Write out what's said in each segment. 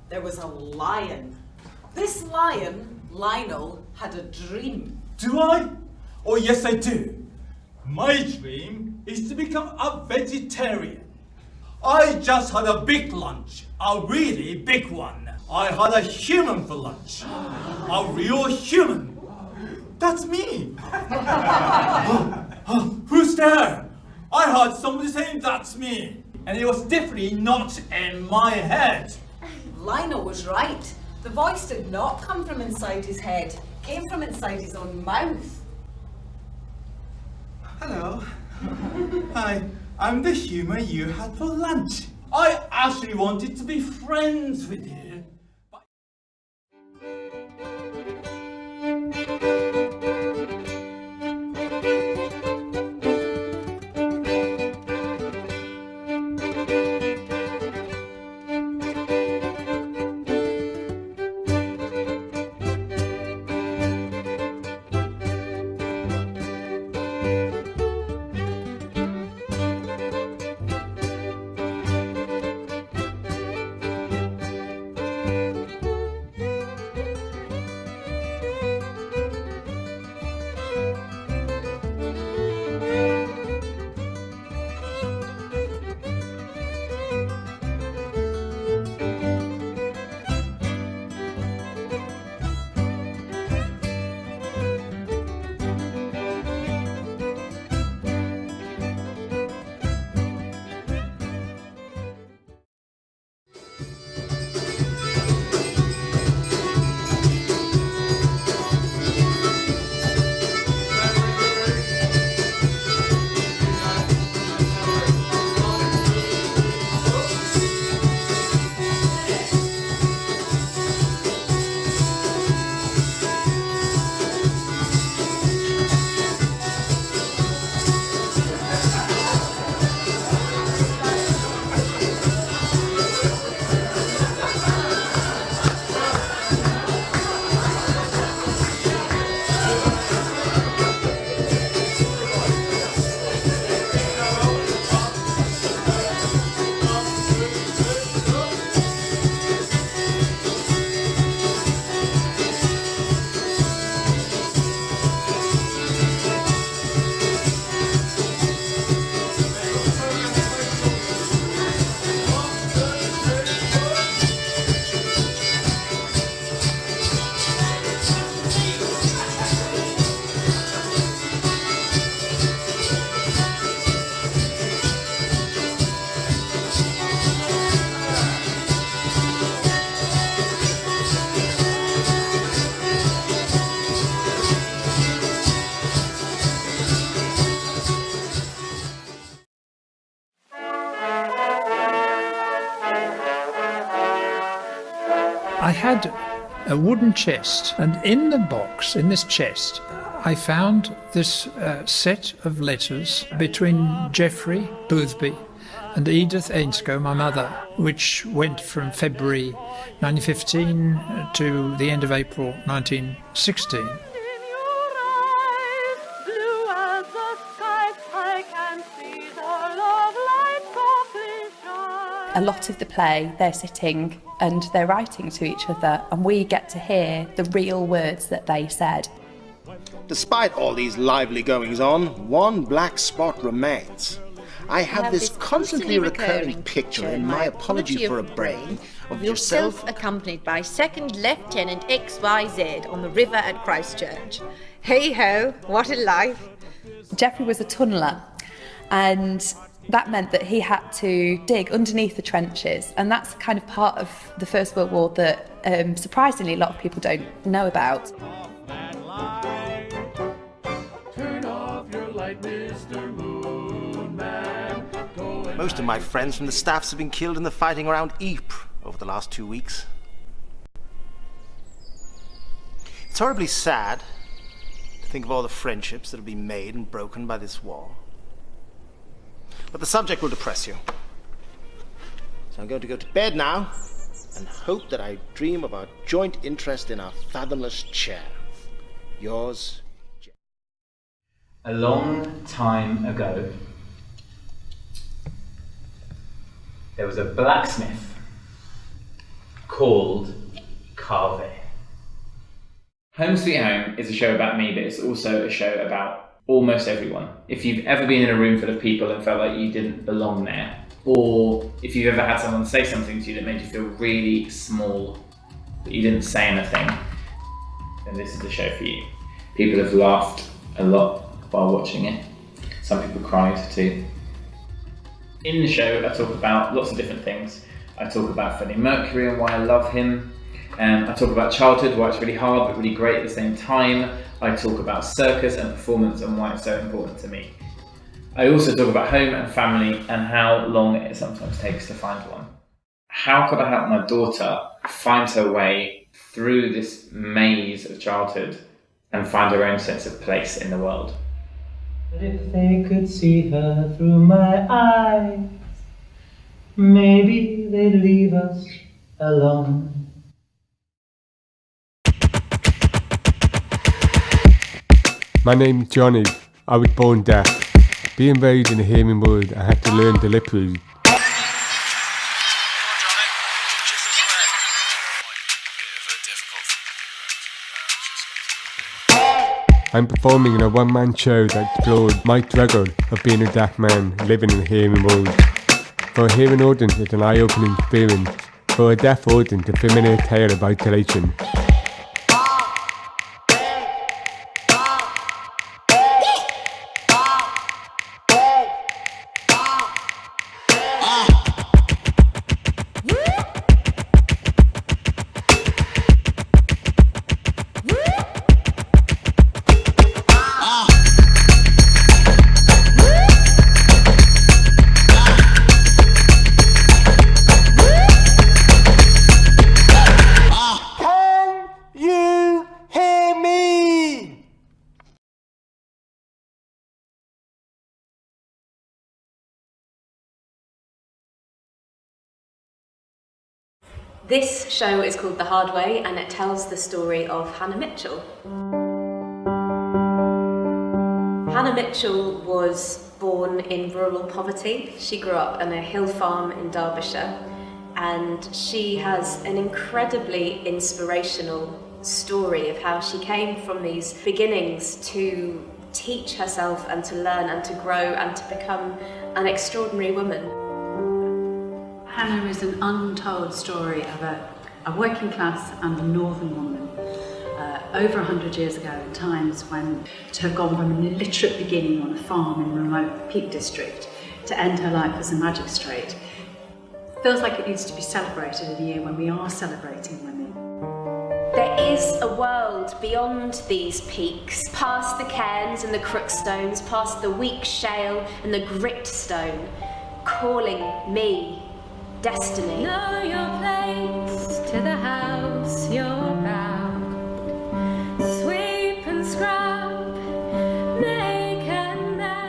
There was a lion. This lion, Lionel, had a dream. Do I? Oh yes I do. My dream is to become a vegetarian. I just had a big lunch, a really big one. I had a human for lunch. A real human. That's me. Who's there? I heard somebody saying that's me. And it was definitely not in my head. Lionel was right. The voice did not come from inside his head. It came from inside his own mouth. Hello. I'm the human you had for lunch. I actually wanted to be friends with you. I had a wooden chest, and in the box, in this chest, I found this set of letters between Geoffrey Boothby and Edith Ainscough, my mother, which went from February 1915 to the end of April 1916. A lot of the play, they're sitting and they're writing to each other, and we get to hear the real words that they said. Despite all these lively goings-on, one black spot remains. I have this constantly recurring picture in My Apology for a Brain of yourself accompanied by Second Lieutenant XYZ on the river at Christchurch. Hey-ho, what a life. Geoffrey was a tunneler, and that meant that he had to dig underneath the trenches, and that's kind of part of the First World War that surprisingly a lot of people don't know about. Most of my friends from the staffs have been killed in the fighting around Ypres over the last 2 weeks. It's horribly sad to think of all the friendships that have been made and broken by this war. But the subject will depress you. So I'm going to go to bed now and hope that I dream of our joint interest in our fathomless chair. Yours, Jeff. A long time ago, there was a blacksmith called Carve. Home Sweet Home is a show about me, but it's also a show about almost everyone. If you've ever been in a room full of people and felt like you didn't belong there, or if you've ever had someone say something to you that made you feel really small, but you didn't say anything, then this is the show for you. People have laughed a lot while watching it. Some people cried too. In the show, I talk about lots of different things. I talk about Freddie Mercury and why I love him. I talk about childhood, why it's really hard but really great at the same time. I talk about circus and performance and why it's so important to me. I also talk about home and family and how long it sometimes takes to find one. How could I help my daughter find her way through this maze of childhood and find her own sense of place in the world? But if they could see her through my eyes, maybe they'd leave us alone. My name's Johnny. I was born deaf. Being raised in a hearing world, I had to learn deliberately. I'm performing in a one-man show that explored my struggle of being a deaf man living in a hearing world. For a hearing audience, it's an eye-opening experience. For a deaf audience, a familiar tale of isolation. This show is called The Hard Way and it tells the story of Hannah Mitchell. Hannah Mitchell was born in rural poverty. She grew up on a hill farm in Derbyshire and she has an incredibly inspirational story of how she came from these beginnings to teach herself and to learn and to grow and to become an extraordinary woman. Hannah is an untold story of a working class and a northern woman over 100 years ago, in times when to have gone from an illiterate beginning on a farm in a remote Peak District to end her life as a magistrate feels like it needs to be celebrated in a year when we are celebrating women. There is a world beyond these peaks, past the cairns and the crookstones, past the weak shale and the grit stone, calling me. Destiny. Know your place to the house you're bound. Sweep and scrub, make and mend.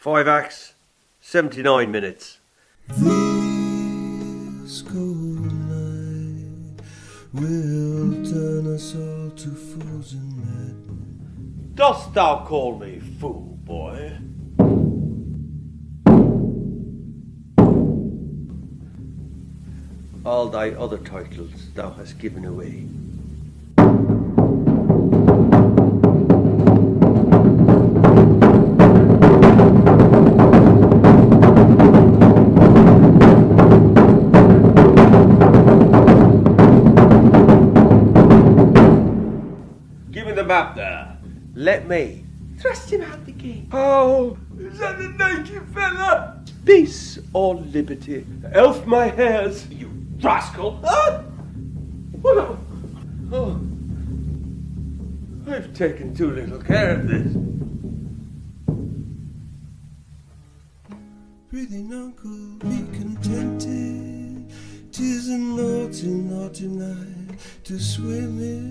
5 acts, 79 minutes. This cold night will turn us all to fools and madmen. Dost thou call me fool, boy? All thy other titles thou hast given away. Give me the map there. Let me thrust him out the gate. Oh, is that a naked fella? Peace or liberty? Elf my hairs, you rascal! Ah! Oh, oh. I've taken too little care of this. Breathing uncle, be contented. 'Tis a naughty, naughty night to swim in.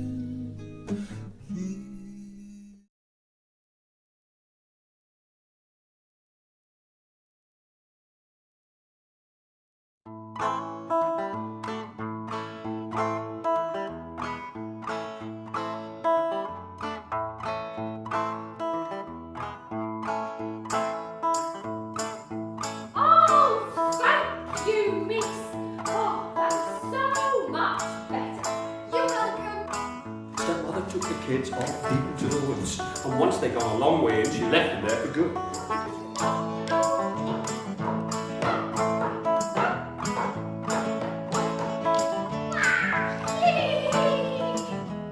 Oh, thank you, miss. Oh, that's so much better. You're welcome. Stepmother took the kids off deep into the woods, and once they got a long way in, she left them there for good.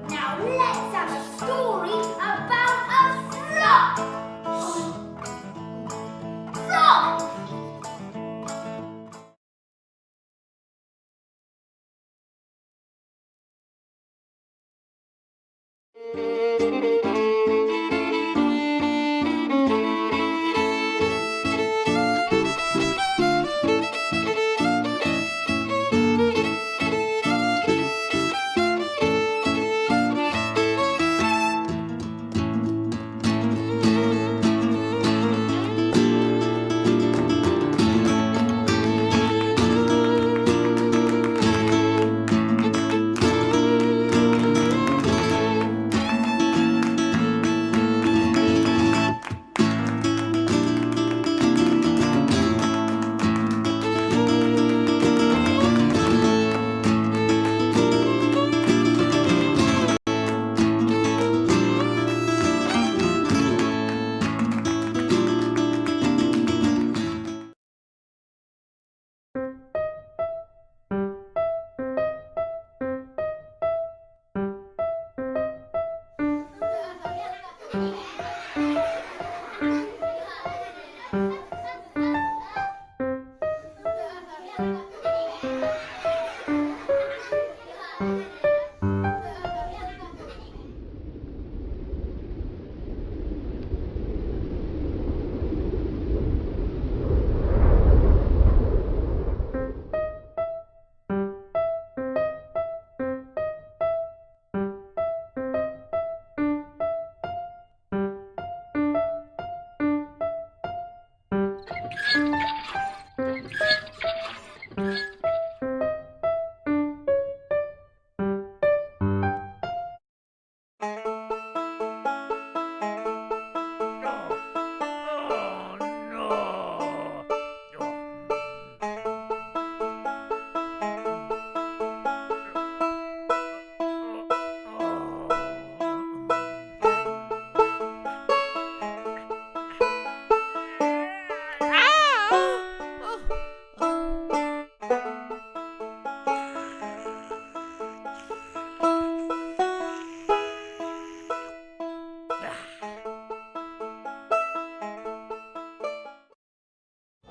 Now let's have a story about a frog. Frog!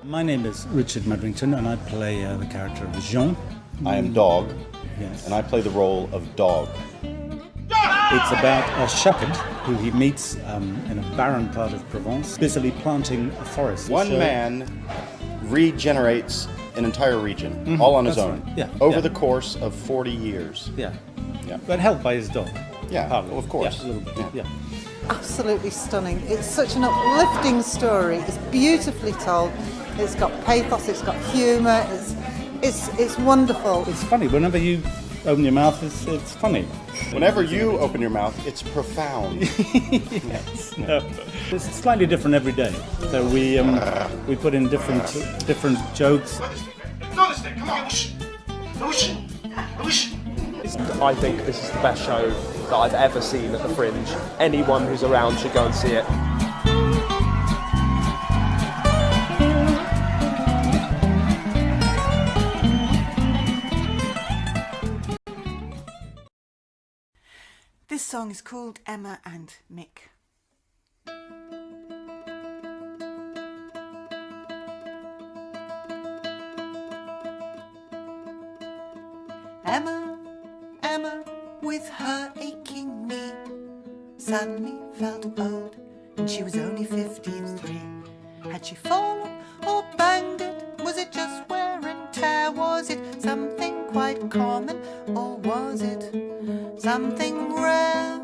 My name is Richard Medrington and I play the character of Jean. I am Dog, Yes. and I play the role of Dog. It's about a shepherd who he meets in a barren part of Provence, busily planting a forest. One So- man regenerates an entire region, all on his That's own, right. Yeah, over yeah. the course of 40 years. Yeah. Yeah. But helped by his dog. Yeah, Partly. well, of course. Yeah, a little bit. Yeah. absolutely stunning. It's such an uplifting story. It's beautifully told. It's got pathos, it's got humour, it's wonderful. It's funny. Whenever you open your mouth, it's funny. Whenever you open your mouth, it's profound. Yes. No. It's slightly different every day. So we put in different jokes. Come on. I think this is the best show that I've ever seen at the Fringe. Anyone who's around should go and see it. This song is called Emma and Mick. Emma, with her aching knee, suddenly felt old, and she was only 53. Had she fallen or banged it? Was it just wear and tear? Was it something quite common, or was it something rare?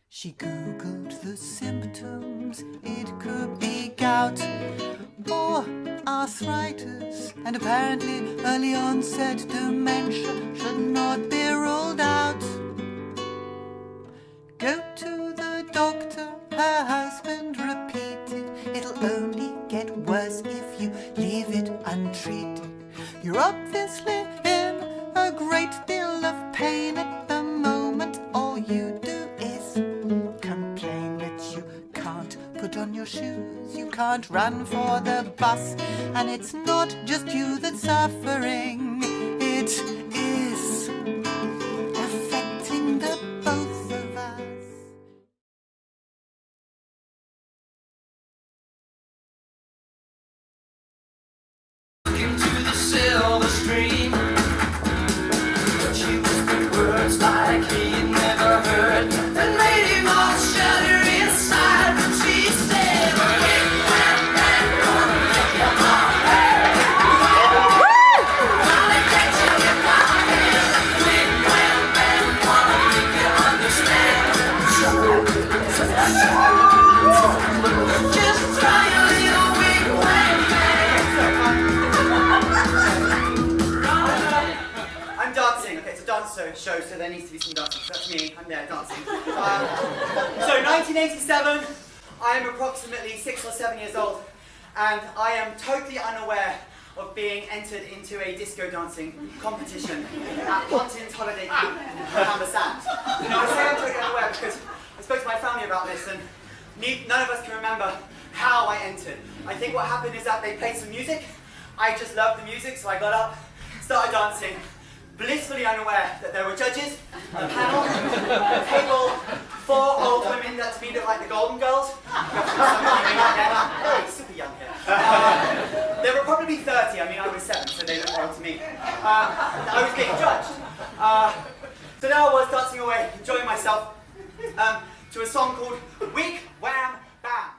She googled the symptoms. It could be gout or arthritis, and apparently early onset dementia should not be ruled out. Go to the doctor, her husband repeated. It'll only get worse if you leave it untreated. You're obviously in a great deal of pain at the moment. All you do is complain that you can't put on your shoes, you can't run for the bus, and it's not just you that's suffering, it is affecting the both of us. Into the silver stream, but she whispered words like he had never heard that made him all shudder inside. But she said, "Wait, wham, bam, gonna make your mom mad. Gonna get you in my head. Wait, wham, bam, gonna make you understand. Just try a little wig, wham, I'm dancing. Okay, it's a dance show, so there needs to be some dancing. So that's me. I'm there dancing. So 1987. I am approximately 6 or 7 years old, and I am totally unaware of being entered into a disco dancing competition at Pontin's Holiday Camp in Humbersand. Now I say I'm totally unaware because I spoke to my family about this, and none of us can remember how I entered. I think what happened is that they played some music. I just loved the music, so I got up, started dancing, blissfully unaware that there were judges, a panel, a table, 4 old women that to me look like the Golden Girls. Hey, super young here. There were probably 30. I mean, I was 7, so they looked old to me. I was being judged. So now I was dancing away, enjoying myself, to a song called Wig, Wham, Bam.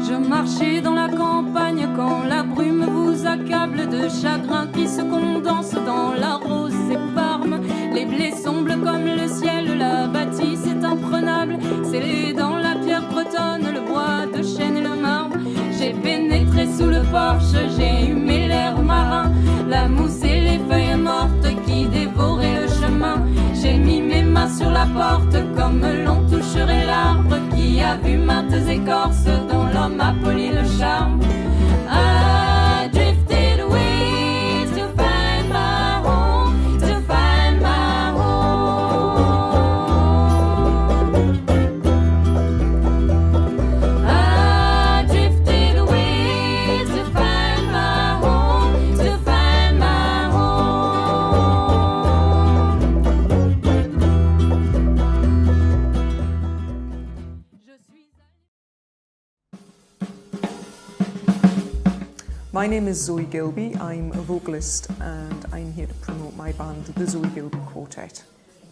Je marchais dans la campagne quand la brume vous accable de chagrin qui se condense dans la rose épargne. Les blés sont bleus comme le ciel, la bâtisse est imprenable, scellée dans la pierre bretonne, le bois de chêne et le marbre. J'ai pénétré sous le porche, j'ai humé l'air marin, la mousse et les feuilles mortes qui dévoraient le chemin. J'ai mis mes mains sur la porte comme l'on toucherait l'arbre qui a vu maintes écorces dont l'homme a poli le charme. I drifted away to find my home, to find my home. I drifted away to find my home, to find my home. My name is Zoe Gilby. I'm a vocalist and I'm here to promote my band, the Zoe Gilby Quartet.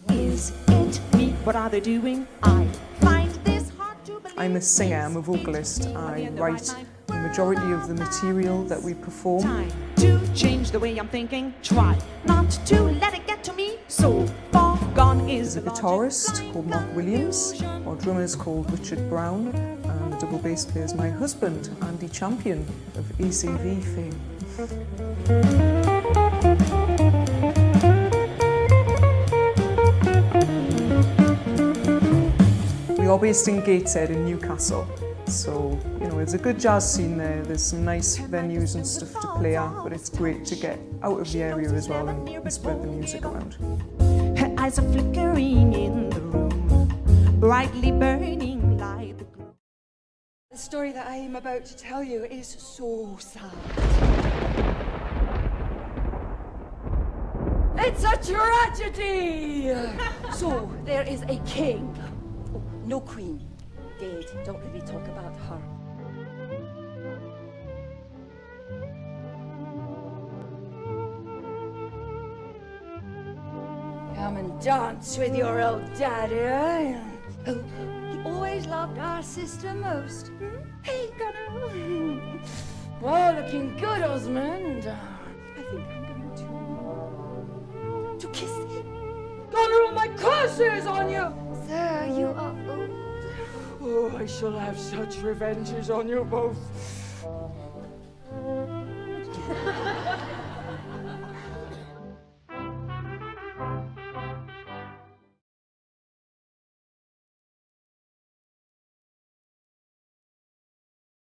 Is it me? What are they doing? I find this hard to believe. I'm a singer, I'm a vocalist. I write the majority of the material that we perform. Time to change the way I'm thinking. Try not to let it get to me, so far gone is There's a guitarist called Mark Williams, our drummer is called Richard Brown, and the double bass player is my husband, Andy Champion of ACV fame. We are based in Gateshead in Newcastle, so it's a good jazz scene there. There's some nice venues and stuff to play at, but it's great to get out of the area as well and spread the music around. Her eyes are flickering in the room, brightly burning like the glow. The story that I am about to tell you is so sad. It's a tragedy! So, there is a king. Oh, no queen. Dead. Don't really talk about her. Come and dance with your old daddy, eh? Oh, he always loved our sister most. Hey, Gunnar. Well, looking good, Osmond. I think I'm going to kiss him. Gunnar, all my curses on you! Sir, you are old. Oh, I shall have such revenges on you both.